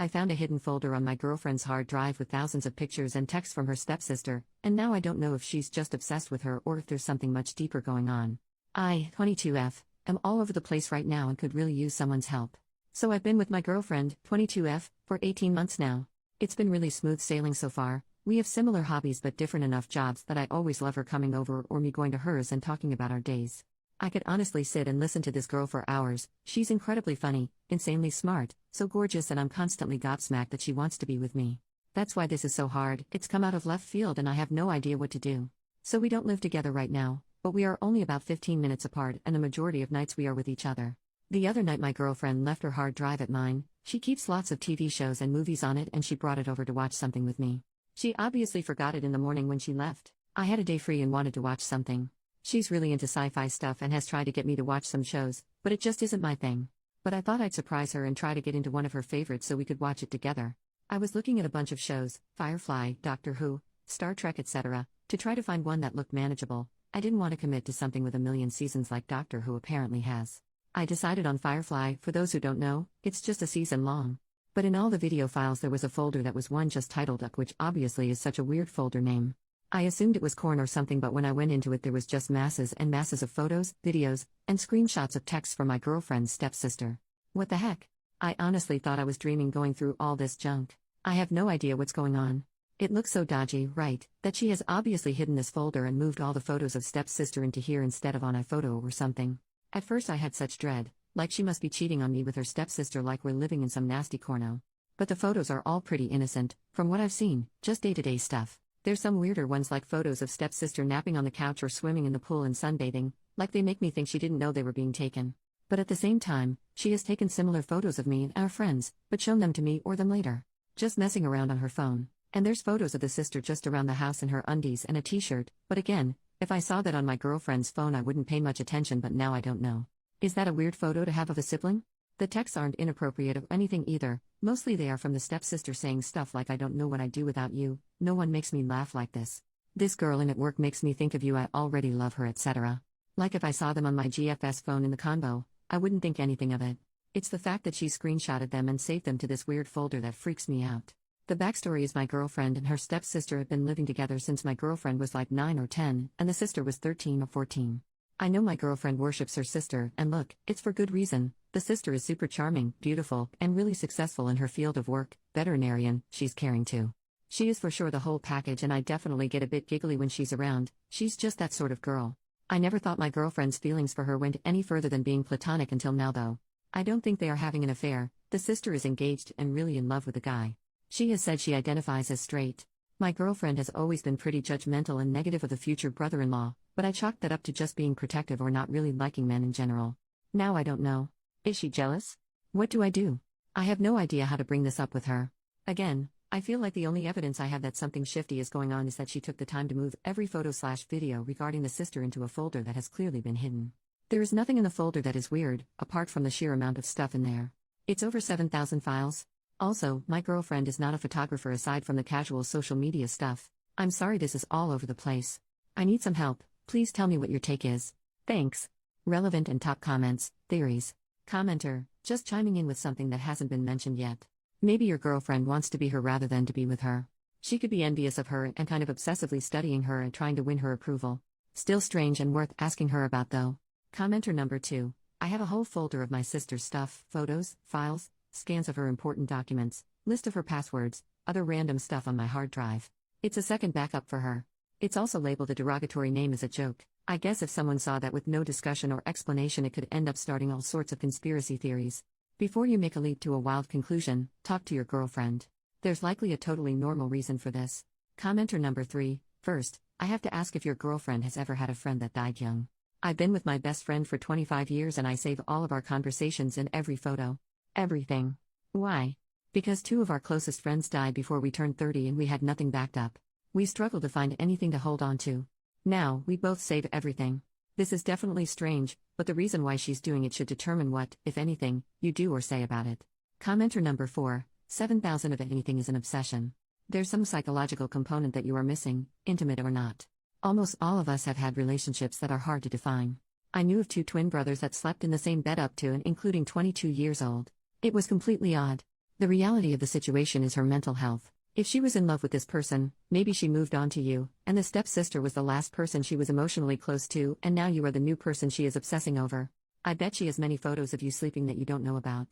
I found a hidden folder on my girlfriend's hard drive with thousands of pictures and texts from her stepsister, and now I don't know if she's just obsessed with her or if there's something much deeper going on. I, 22F, am all over the place right now and could really use someone's help. So I've been with my girlfriend, 22F, for 18 months now. It's been really smooth sailing so far. We have similar hobbies but different enough jobs that I always love her coming over or me going to hers and talking about our days. I could honestly sit and listen to this girl for hours. She's incredibly funny, insanely smart, so gorgeous, and I'm constantly gobsmacked that she wants to be with me. That's why this is so hard. It's come out of left field and I have no idea what to do. So we don't live together right now, but we are only about 15 minutes apart and the majority of nights we are with each other. The other night my girlfriend left her hard drive at mine. She keeps lots of TV shows and movies on it and she brought it over to watch something with me. She obviously forgot it in the morning when she left. I had a day free and wanted to watch something. She's really into sci-fi stuff and has tried to get me to watch some shows, but it just isn't my thing. But I thought I'd surprise her and try to get into one of her favorites so we could watch it together. I was looking at a bunch of shows, Firefly, Doctor Who, Star Trek, etc., to try to find one that looked manageable. I didn't want to commit to something with a million seasons like Doctor Who apparently has. I decided on Firefly. For those who don't know, it's just a season long. But in all the video files there was a folder that was one just titled Duck, which obviously is such a weird folder name. I assumed it was corn or something, but when I went into it there was just masses and masses of photos, videos, and screenshots of texts from my girlfriend's stepsister. What the heck? I honestly thought I was dreaming going through all this junk. I have no idea what's going on. It looks so dodgy, right, that she has obviously hidden this folder and moved all the photos of stepsister into here instead of on iPhoto or something. At first I had such dread, like she must be cheating on me with her stepsister, like we're living in some nasty corno. But the photos are all pretty innocent, from what I've seen, just day-to-day stuff. There's some weirder ones like photos of stepsister napping on the couch or swimming in the pool and sunbathing, like they make me think she didn't know they were being taken. But at the same time, she has taken similar photos of me and our friends, but shown them to me or them later. Just messing around on her phone. And there's photos of the sister just around the house in her undies and a t-shirt, but again, if I saw that on my girlfriend's phone I wouldn't pay much attention, but now I don't know. Is that a weird photo to have of a sibling? The texts aren't inappropriate or anything either, mostly they are from the stepsister saying stuff like, "I don't know what I'd do without you, no one makes me laugh like this. This girl in at work makes me think of you, I already love her," etc. Like if I saw them on my GFS phone in the convo, I wouldn't think anything of it. It's the fact that she screenshotted them and saved them to this weird folder that freaks me out. The backstory is my girlfriend and her stepsister have been living together since my girlfriend was like 9 or 10, and the sister was 13 or 14. I know my girlfriend worships her sister, and look, it's for good reason. The sister is super charming, beautiful, and really successful in her field of work, veterinarian. She's caring too. She is for sure the whole package, and I definitely get a bit giggly when she's around. She's just that sort of girl. I never thought my girlfriend's feelings for her went any further than being platonic until now though. I don't think they are having an affair. The sister is engaged and really in love with the guy. She has said she identifies as straight. My girlfriend has always been pretty judgmental and negative of the future brother-in-law, but I chalked that up to just being protective or not really liking men in general. Now I don't know. Is she jealous? What do I do? I have no idea how to bring this up with her. Again, I feel like the only evidence I have that something shifty is going on is that she took the time to move every photo/video regarding the sister into a folder that has clearly been hidden. There is nothing in the folder that is weird, apart from the sheer amount of stuff in there. It's over 7,000 files. Also, my girlfriend is not a photographer aside from the casual social media stuff. I'm sorry this is all over the place. I need some help. Please tell me what your take is. Thanks. Relevant and top comments, theories. Commenter, just chiming in with something that hasn't been mentioned yet. Maybe your girlfriend wants to be her rather than to be with her. She could be envious of her and kind of obsessively studying her and trying to win her approval. Still strange and worth asking her about though. Commenter number 2. I have a whole folder of my sister's stuff, photos, files, scans of her important documents, list of her passwords, other random stuff on my hard drive. It's a second backup for her. It's also labeled a derogatory name as a joke. I guess if someone saw that with no discussion or explanation it could end up starting all sorts of conspiracy theories. Before you make a leap to a wild conclusion, talk to your girlfriend. There's likely a totally normal reason for this. Commenter number 3. First, I have to ask if your girlfriend has ever had a friend that died young. I've been with my best friend for 25 years and I save all of our conversations in every photo. Everything. Why? Because 2 of our closest friends died before we turned 30 and we had nothing backed up. We struggled to find anything to hold on to. Now, we both save everything. This is definitely strange, but the reason why she's doing it should determine what, if anything, you do or say about it. Commenter number 4. 7,000 of anything is an obsession. There's some psychological component that you are missing, intimate or not. Almost all of us have had relationships that are hard to define. I knew of 2 twin brothers that slept in the same bed up to and including 22 years old. It was completely odd. The reality of the situation is her mental health. If she was in love with this person, maybe she moved on to you, and the stepsister was the last person she was emotionally close to, and now you are the new person she is obsessing over. I bet she has many photos of you sleeping that you don't know about.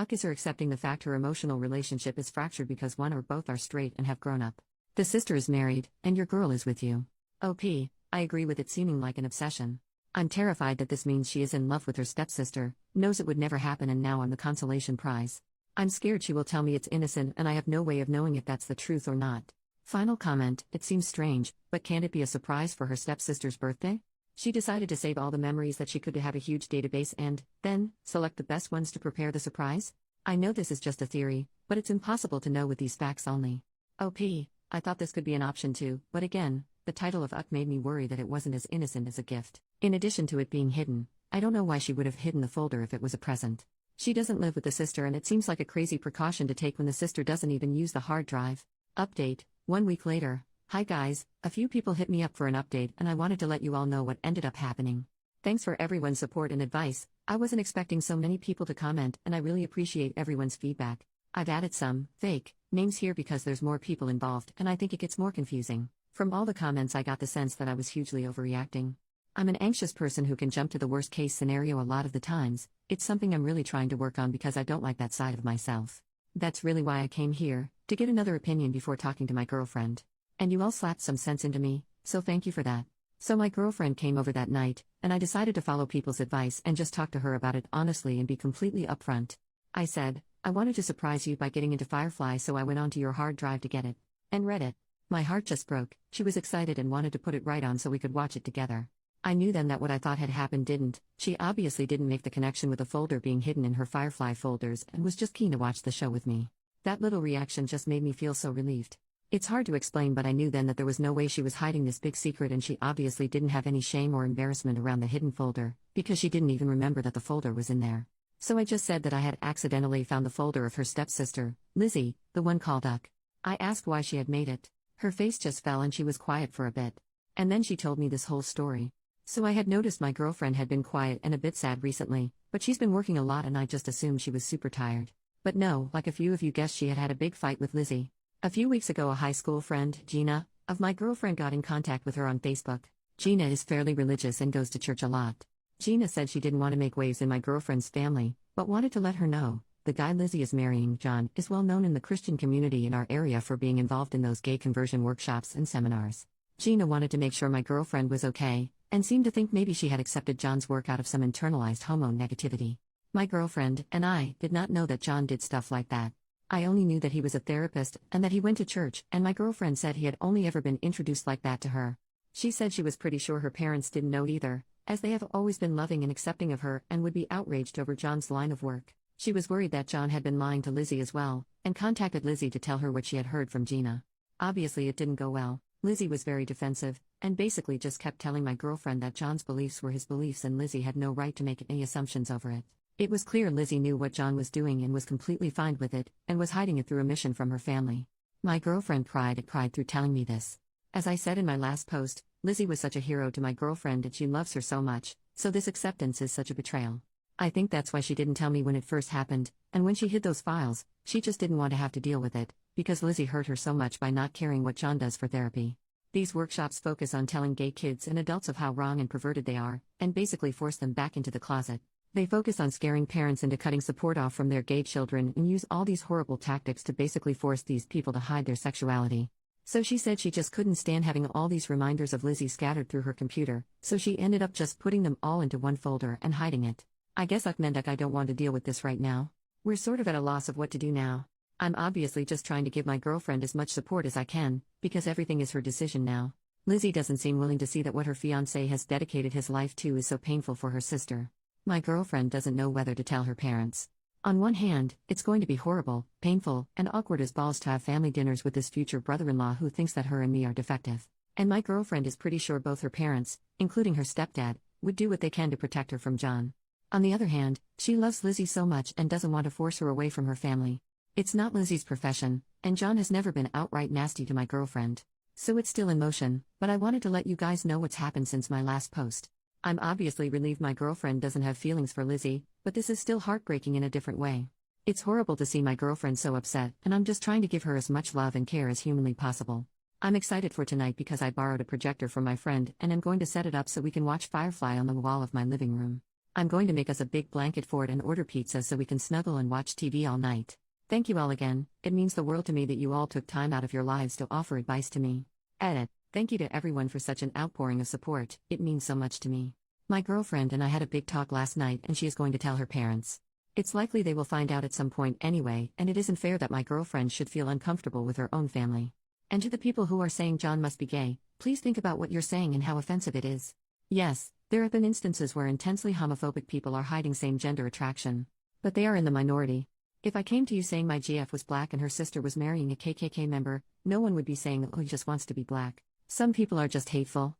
Is her accepting the fact her emotional relationship is fractured because one or both are straight and have grown up. The sister is married, and your girl is with you. I agree with it seeming like an obsession. I'm terrified that this means she is in love with her stepsister, knows it would never happen, and now I'm the consolation prize. I'm scared she will tell me it's innocent and I have no way of knowing if that's the truth or not. Final comment, it seems strange, but can it be a surprise for her stepsister's birthday? She decided to save all the memories that she could to have a huge database and, then, select the best ones to prepare the surprise? I know this is just a theory, but it's impossible to know with these facts only. I thought this could be an option too, but again, the title of made me worry that it wasn't as innocent as a gift. In addition to it being hidden, I don't know why she would have hidden the folder if it was a present. She doesn't live with the sister and it seems like a crazy precaution to take when the sister doesn't even use the hard drive. Update, 1 week later. Hi guys, a few people hit me up for an update and I wanted to let you all know what ended up happening. Thanks for everyone's support and advice. I wasn't expecting so many people to comment and I really appreciate everyone's feedback. I've added some fake names here because there's more people involved and I think it gets more confusing. From all the comments I got the sense that I was hugely overreacting. I'm an anxious person who can jump to the worst case scenario a lot of the times. It's something I'm really trying to work on because I don't like that side of myself. That's really why I came here, to get another opinion before talking to my girlfriend. And you all slapped some sense into me, so thank you for that. So my girlfriend came over that night, and I decided to follow people's advice and just talk to her about it honestly and be completely upfront. I said, I wanted to surprise you by getting into Firefly, so I went onto your hard drive to get it. And read it. My heart just broke. She was excited and wanted to put it right on so we could watch it together. I knew then that what I thought had happened didn't. She obviously didn't make the connection with the folder being hidden in her Firefly folders and was just keen to watch the show with me. That little reaction just made me feel so relieved. It's hard to explain, but I knew then that there was no way she was hiding this big secret, and she obviously didn't have any shame or embarrassment around the hidden folder, because she didn't even remember that the folder was in there. So I just said that I had accidentally found the folder of her stepsister, Lizzie, the one called Uck. I asked why she had made it. Her face just fell and she was quiet for a bit. And then she told me this whole story. So I had noticed my girlfriend had been quiet and a bit sad recently, but she's been working a lot and I just assumed she was super tired. But no, like a few of you guessed, she had had a big fight with Lizzie. A few weeks ago, a high school friend, Gina, of my girlfriend got in contact with her on Facebook. Gina is fairly religious and goes to church a lot. Gina said she didn't want to make waves in my girlfriend's family, but wanted to let her know. The guy Lizzie is marrying, John, is well known in the Christian community in our area for being involved in those gay conversion workshops and seminars. Gina wanted to make sure my girlfriend was okay, and seemed to think maybe she had accepted John's work out of some internalized homo negativity. My girlfriend and I did not know that John did stuff like that. I only knew that he was a therapist and that he went to church, and my girlfriend said he had only ever been introduced like that to her. She said she was pretty sure her parents didn't know either, as they have always been loving and accepting of her and would be outraged over John's line of work. She was worried that John had been lying to Lizzie as well, and contacted Lizzie to tell her what she had heard from Gina. Obviously it didn't go well. Lizzie was very defensive, and basically just kept telling my girlfriend that John's beliefs were his beliefs and Lizzie had no right to make any assumptions over it. It was clear Lizzie knew what John was doing and was completely fine with it, and was hiding it through a mission from her family. My girlfriend cried through telling me this. As I said in my last post, Lizzie was such a hero to my girlfriend and she loves her so much, so this acceptance is such a betrayal. I think that's why she didn't tell me when it first happened, and when she hid those files, she just didn't want to have to deal with it, because Lizzie hurt her so much by not caring what John does for therapy. These workshops focus on telling gay kids and adults of how wrong and perverted they are, and basically force them back into the closet. They focus on scaring parents into cutting support off from their gay children and use all these horrible tactics to basically force these people to hide their sexuality. So she said she just couldn't stand having all these reminders of Lizzie scattered through her computer, so she ended up just putting them all into one folder and hiding it. I guess I don't want to deal with this right now. We're sort of at a loss of what to do now. I'm obviously just trying to give my girlfriend as much support as I can, because everything is her decision now. Lizzie doesn't seem willing to see that what her fiancé has dedicated his life to is so painful for her sister. My girlfriend doesn't know whether to tell her parents. On one hand, it's going to be horrible, painful, and awkward as balls to have family dinners with this future brother-in-law who thinks that her and me are defective. And my girlfriend is pretty sure both her parents, including her stepdad, would do what they can to protect her from John. On the other hand, she loves Lizzie so much and doesn't want to force her away from her family. It's not Lizzie's profession, and John has never been outright nasty to my girlfriend. So it's still in motion, but I wanted to let you guys know what's happened since my last post. I'm obviously relieved my girlfriend doesn't have feelings for Lizzie, but this is still heartbreaking in a different way. It's horrible to see my girlfriend so upset, and I'm just trying to give her as much love and care as humanly possible. I'm excited for tonight because I borrowed a projector from my friend and am going to set it up so we can watch Firefly on the wall of my living room. I'm going to make us a big blanket fort and order pizza so we can snuggle and watch TV all night. Thank you all again, it means the world to me that you all took time out of your lives to offer advice to me. Edit. Thank you to everyone for such an outpouring of support, it means so much to me. My girlfriend and I had a big talk last night and she is going to tell her parents. It's likely they will find out at some point anyway, and it isn't fair that my girlfriend should feel uncomfortable with her own family. And to the people who are saying John must be gay, please think about what you're saying and how offensive it is. Yes, there have been instances where intensely homophobic people are hiding same-gender attraction. But they are in the minority. If I came to you saying my GF was black and her sister was marrying a KKK member, no one would be saying, oh, he just wants to be black. Some people are just hateful.